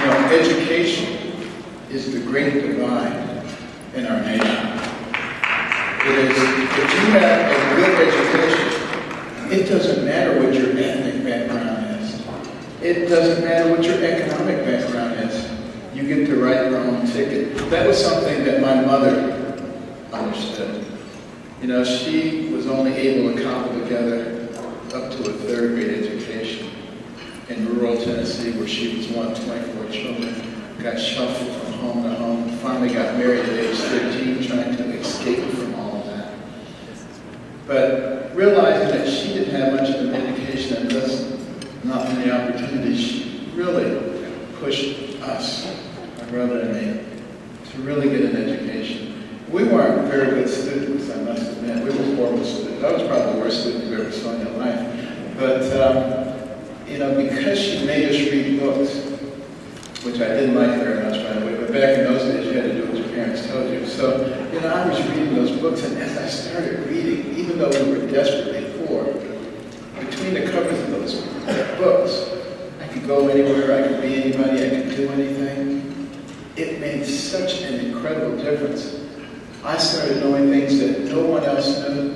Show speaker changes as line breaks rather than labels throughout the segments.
Education is the great divide in our nation. It is, if you have a good education, it doesn't matter what your ethnic background is. It doesn't matter what your economic background is. You get to write your own ticket. That was something that my mother understood. She was only able to cobble together up to a third grade education in rural Tennessee, where she was one of 24 children, got shuffled from home to home, finally got married at age 13, trying to escape from all of that. But realizing that she didn't have much of an education and thus not many opportunities, she really pushed us, my brother and me, to really get an education. We weren't very good students, I must admit. We were horrible students. I was probably the worst student you ever saw in your life. But, because she made us read books, which I didn't like very much, by the way, but back in those days, you had to do what your parents told you. So, I was reading those books, and as I started reading, even though we were desperately poor, between the covers of those books, I could go anywhere, I could be anybody, I could do anything. It made such an incredible difference. I started knowing things that no one else knew.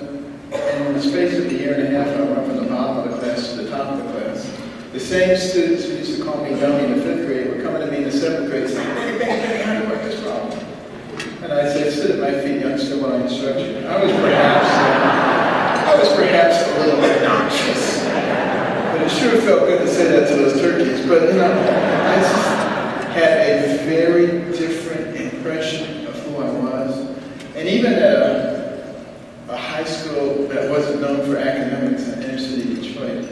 And in the space of a year and a half, I went from the bottom of the class to the top of the class. The same students who used to call me dummy in the 5th grade were coming to me in the 7th grade saying, "Hey, how do you work this problem?" And I said, "Sit at my feet, youngster, while I instruct you." I was perhaps a little obnoxious. But it sure felt good to say that to those turkeys. But, I just had a very different impression of who I was. And even at a high school that wasn't known for academics in inner city Detroit,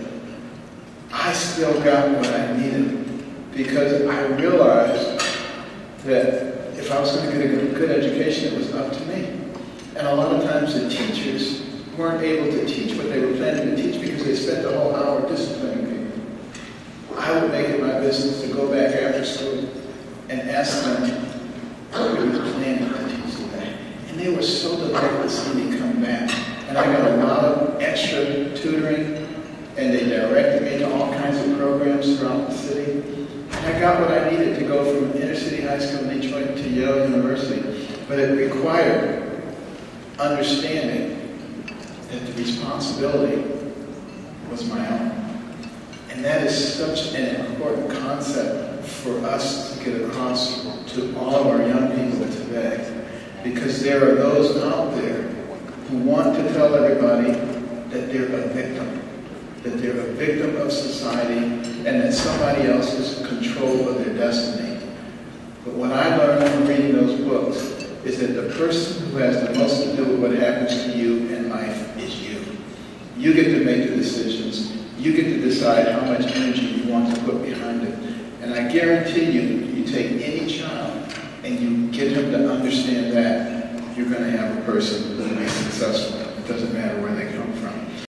I still got what I needed because I realized that if I was going to get a good education, it was up to me. And a lot of times the teachers weren't able to teach what they were planning to teach because they spent the whole hour disciplining people. I would make it my business to go back after school and ask them what they were planning to teach today. And they were so delighted to see me come back. And I got a lot of extra tutoring, and they directed me to all kinds of programs throughout the city. And I got what I needed to go from inner city high school in Detroit to Yale University. But it required understanding that the responsibility was my own. And that is such an important concept for us to get across to all of our young people today. Because there are those out there who want to tell everybody that they're a victim. That they're a victim of society and that somebody else is in control of their destiny. But what I learned from reading those books is that the person who has the most to do with what happens to you in life is you. You get to make the decisions. You get to decide how much energy you want to put behind it. And I guarantee you, you take any child and you get him to understand that, you're going to have a person who will be successful. It doesn't matter where they come from.